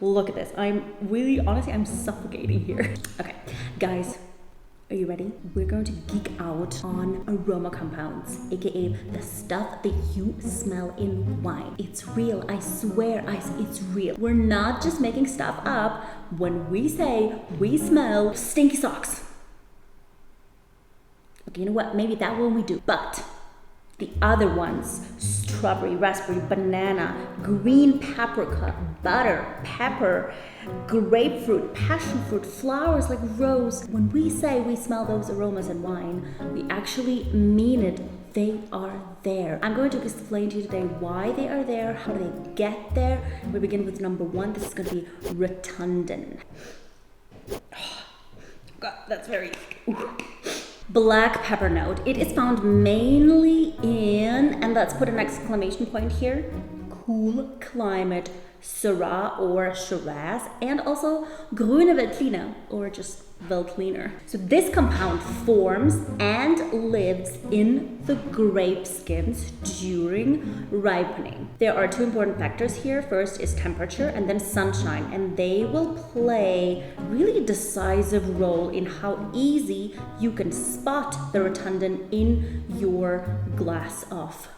Look at this. Honestly, I'm suffocating here. Okay, guys, are you ready? We're going to geek out on aroma compounds, aka the stuff that you smell in wine. It's real, I swear, it's real. We're not just making stuff up when we say we smell stinky socks. Okay, you know what? Maybe that one we do, but the other ones, strawberry, raspberry, banana, green paprika, butter, pepper, grapefruit, passion fruit, flowers like rose. When we say we smell those aromas in wine, we actually mean it. They are there. I'm going to explain to you today why they are there, how do they get there. We begin with number one. This is going to be rotundone. God, that's very... Black pepper note. It is found mainly in, and let's put an exclamation point here, cool climate Syrah or Shiraz, and also grüne Veltliner, or just Veltliner. So this compound forms and lives in the grape skins during ripening. There are two important factors here. First is temperature and then sunshine, and they will play really a decisive role in how easy you can spot the rotundone in your glass of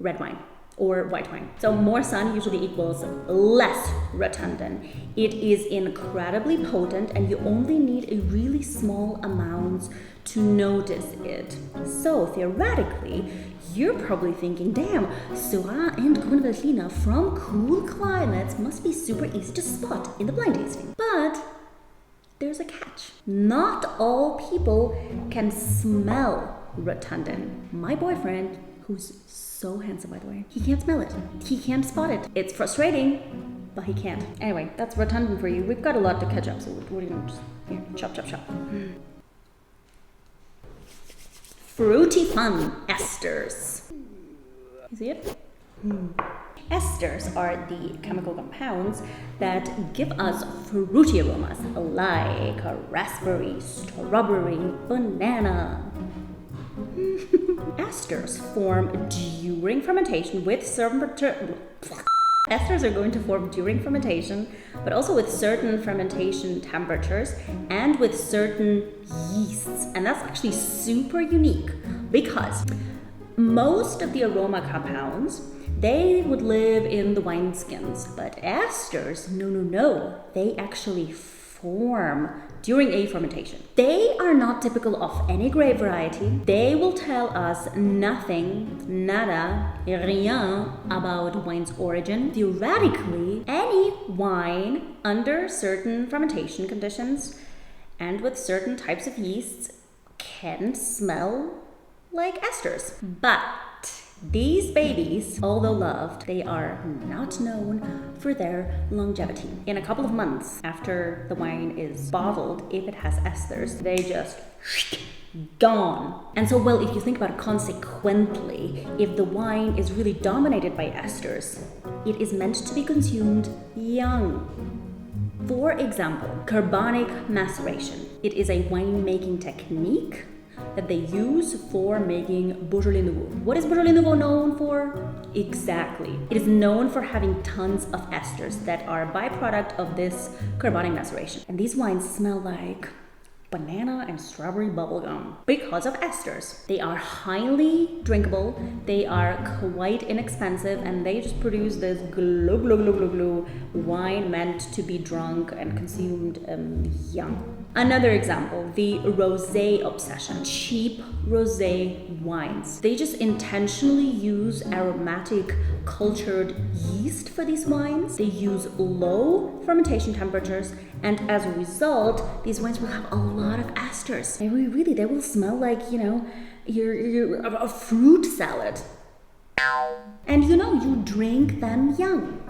red wine or white wine. So more sun usually equals less rotundone. It is incredibly potent and you only need a really small amount to notice it. So theoretically, you're probably thinking, damn, Syrah and grüne Veltliner from cool climates must be super easy to spot in the blind tasting. But there's a catch. Not all people can smell rotundone. My boyfriend, who's so handsome, by the way, he can't smell it. He can't spot it. It's frustrating, but he can't. Anyway, that's rotundone for you. We've got a lot to catch up, so we're gonna just here, chop, chop, chop. Fruity fun esters. You see it? Esters are the chemical compounds that give us fruity aromas like raspberry, strawberry, banana. Esters form during fermentation with certain esters are going to form during fermentation, but also with certain fermentation temperatures and with certain yeasts. And that's actually super unique because most of the aroma compounds, they would live in the wine skins, but esters, no, they actually form during a fermentation. They are not typical of any grape variety. They will tell us nothing, nada, rien about wine's origin. Theoretically, any wine under certain fermentation conditions and with certain types of yeasts can smell like esters. But these babies, although loved, they are not known for their longevity. In a couple of months after the wine is bottled, if it has esters, they just gone. And so, well, if you think about it consequently, if the wine is really dominated by esters, it is meant to be consumed young. For example, carbonic maceration. It is a winemaking technique that they use for making Beaujolais Nouveau. What is Beaujolais Nouveau known for? Exactly. It is known for having tons of esters that are a byproduct of this carbonic maceration. And these wines smell like banana and strawberry bubblegum because of esters. They are highly drinkable, they are quite inexpensive, and they just produce this glow wine meant to be drunk and consumed young. Another example, the rosé obsession. Cheap rosé wines. They just intentionally use aromatic cultured yeast for these wines. They use low fermentation temperatures, and as a result, these wines will have a lot of esters. They will smell like, a fruit salad. And you drink them young.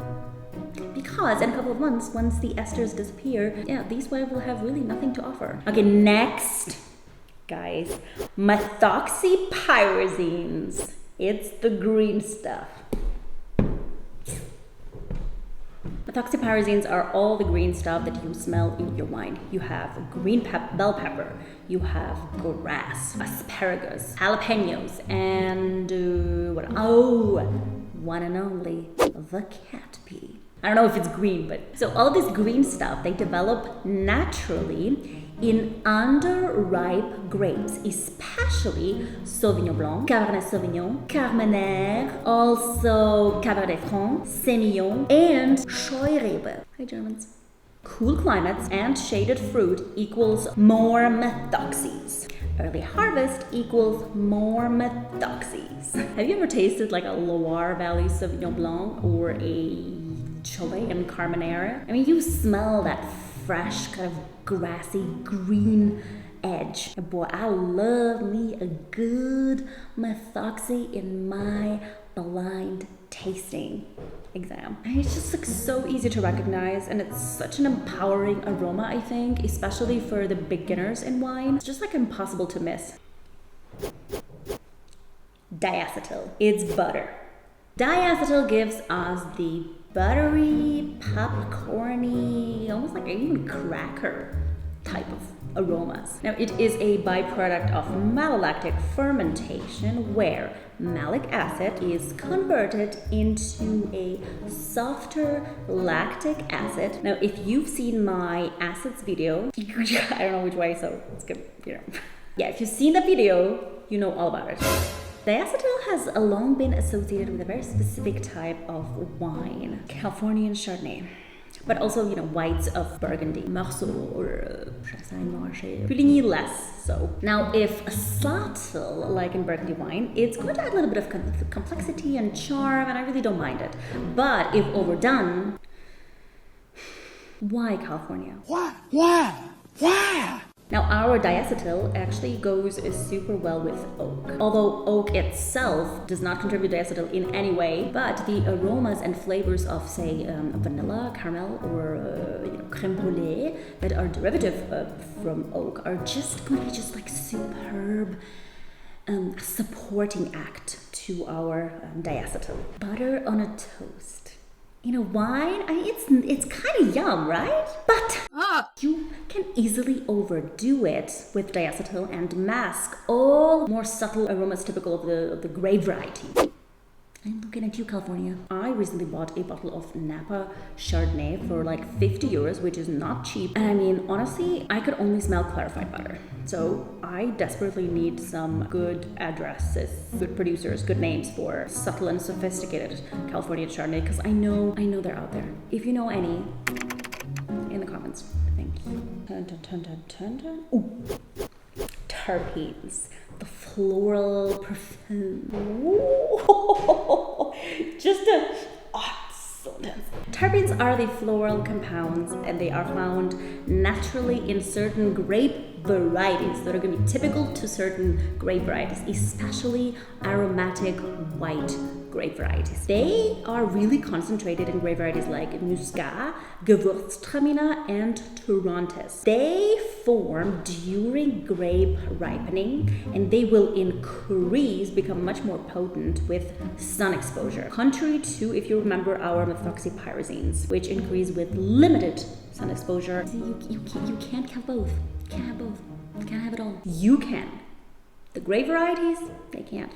Because in a couple of months, once the esters disappear, these wines will have really nothing to offer. Okay, next, guys, methoxypyrazines. It's the green stuff. Methoxypyrazines are all the green stuff that you smell in your wine. You have green bell pepper, you have grass, asparagus, jalapenos, and one and only, the cat pee. I don't know if it's green, but so all this green stuff, they develop naturally in underripe grapes, especially Sauvignon Blanc, Cabernet Sauvignon, Carmenère, also Cabernet Franc, Semillon, and Scheurebe. Hi, Germans. Cool climates and shaded fruit equals more methoxies. Early harvest equals more methoxies. Have you ever tasted like a Loire Valley Sauvignon Blanc or a Chilean Carmenère? I mean, you smell that fresh, kind of grassy green edge. And boy, I love me a good methoxy in my blind tasting exam. And it's just like so easy to recognize, and it's such an empowering aroma, I think, especially for the beginners in wine. It's just like impossible to miss. Diacetyl. It's butter. Diacetyl gives us the buttery, popcorny, almost like even cracker type of aromas. Now, it is a byproduct of malolactic fermentation where malic acid is converted into a softer lactic acid. Now, if you've seen my acids video, I don't know which way, so it's good, Yeah, if you've seen the video, you know all about it. Diacetyl has long been associated with a very specific type of wine, Californian Chardonnay, but also, whites of Burgundy, Marceau or Chassagne Marché, Puligny less so. Now, if subtle, like in Burgundy wine, it's going to add a little bit of complexity and charm, and I really don't mind it. But if overdone, why California? Why? Now, our diacetyl actually goes super well with oak. Although oak itself does not contribute diacetyl in any way, but the aromas and flavors of, say, vanilla, caramel, or creme brulee that are derivative from oak are just going to be just like superb supporting act to our diacetyl. Butter on a toast. Wine, it's kind of yum, right? But you can easily overdo it with diacetyl and mask all more subtle aromas typical of the grape variety. I'm looking at you, California. I recently bought a bottle of Napa Chardonnay for like 50 euros, which is not cheap. And I mean, honestly, I could only smell clarified butter. So I desperately need some good addresses, good producers, good names for subtle and sophisticated California Chardonnay, because I know they're out there. If you know any, in the comments. Thank you. Ooh. Terpenes. The floral perfume. Ooh. Just so intense. Terpenes are the floral compounds, and they are found naturally in certain grape varieties that are going to be typical to certain grape varieties, especially aromatic white grape varieties. They are really concentrated in grape varieties like Muscat, Gewürztraminer, and Torrontés. They form during grape ripening, and they will become much more potent with sun exposure. Contrary to, if you remember, our methoxypyrazines, which increase with limited sun exposure. You can't have both. You can't have both. You can't have it all. You can. The grape varieties, they can't.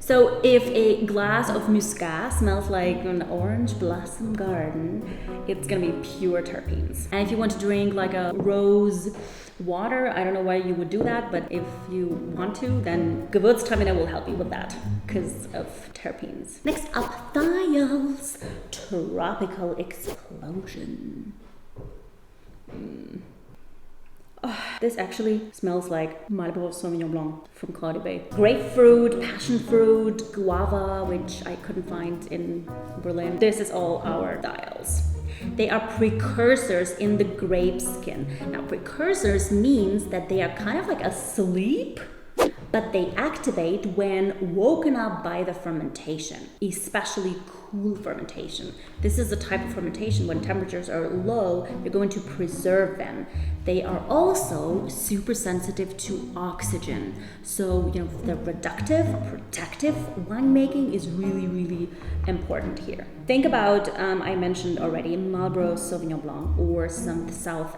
So if a glass of Muscat smells like an orange blossom garden, it's gonna be pure terpenes. And if you want to drink like a rose water, I don't know why you would do that, but if you want to, then Gewürztraminer will help you with that because of terpenes. Next up, thiols. Tropical explosion. This actually smells like Malibu Sauvignon Blanc from Cloudy Bay. Grapefruit, passion fruit, guava, which I couldn't find in Berlin. This is all our thiols. They are precursors in the grape skin. Now, precursors means that they are kind of like asleep, but they activate when woken up by the fermentation, especially cool fermentation. This is the type of fermentation when temperatures are low, you're going to preserve them. They are also super sensitive to oxygen. So, the reductive, protective winemaking is really, really important here. Think about, I mentioned already, Marlborough Sauvignon Blanc or some South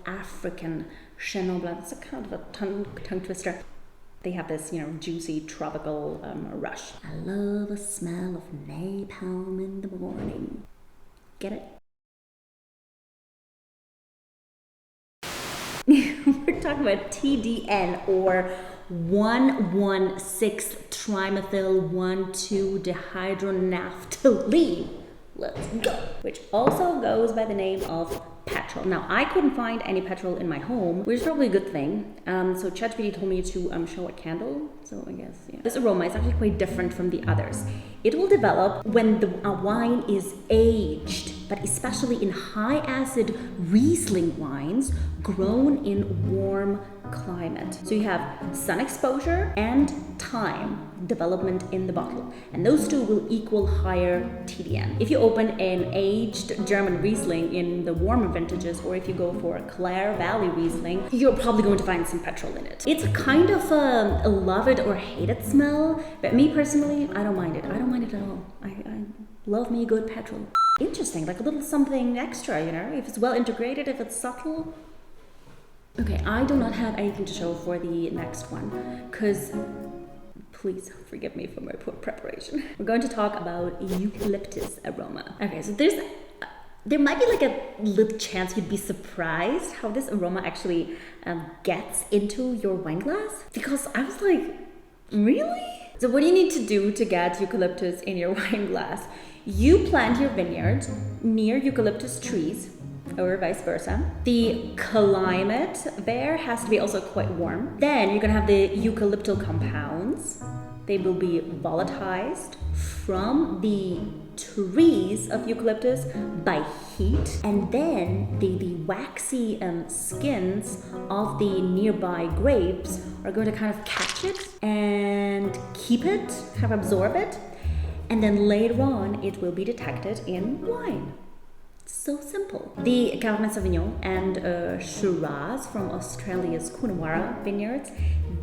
African Chenin Blanc. It's a kind of a tongue twister. they have this, you know, juicy tropical rush. I love the smell of napalm in the morning. Get it? We're talking about TDN, or 1,1,6-trimethyl-1,2-dehydronaphthalene. Let's go. Which also goes by the name of petrol. Now, I couldn't find any petrol in my home, which is probably a good thing. So ChatGPT told me to show a candle. So I guess, yeah. This aroma is actually quite different from the others. It will develop when the wine is aged, but especially in high acid Riesling wines grown in warm climate. So you have sun exposure and time development in the bottle, and those two will equal higher TDN. If you open an aged German Riesling in the warmer vintages, or if you go for a Clare Valley Riesling, you're probably going to find some petrol in it. It's kind of a love it or hate it smell, but me personally, I don't mind it. I don't mind it at all. I love me good petrol. Interesting, like a little something extra, you know, if it's well integrated, if it's subtle. Okay, I do not have anything to show for the next one, because please forgive me for my poor preparation. We're going to talk about eucalyptus aroma. Okay, so there might be like a little chance you'd be surprised how this aroma actually gets into your wine glass, because I was like, really? So what do you need to do to get eucalyptus in your wine glass? You plant your vineyard near eucalyptus trees, or vice versa. The climate there has to be also quite warm. Then you're gonna have the eucalyptol compounds. They will be volatilized from the trees of eucalyptus by heat, and then the waxy skins of the nearby grapes are going to kind of catch it and keep it, kind of absorb it, and then later on it will be detected in wine. So simple. The Cabernet Sauvignon and Shiraz from Australia's Coonawarra vineyards,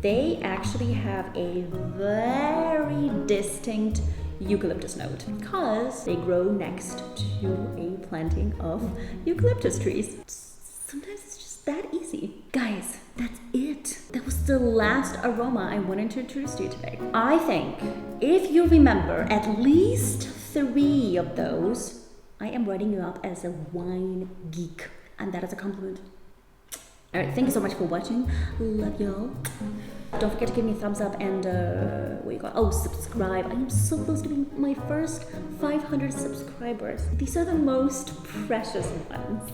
they actually have a very distinct eucalyptus note because they grow next to a planting of eucalyptus trees. Sometimes it's just that easy. Guys, that's it. That was the last aroma I wanted to introduce to you today. I think if you remember at least 3 of those, I am writing you up as a wine geek, and that is a compliment. Alright, thank you so much for watching. Love y'all. Don't forget to give me a thumbs up and subscribe. I am so close to being my first 500 subscribers. These are the most precious ones.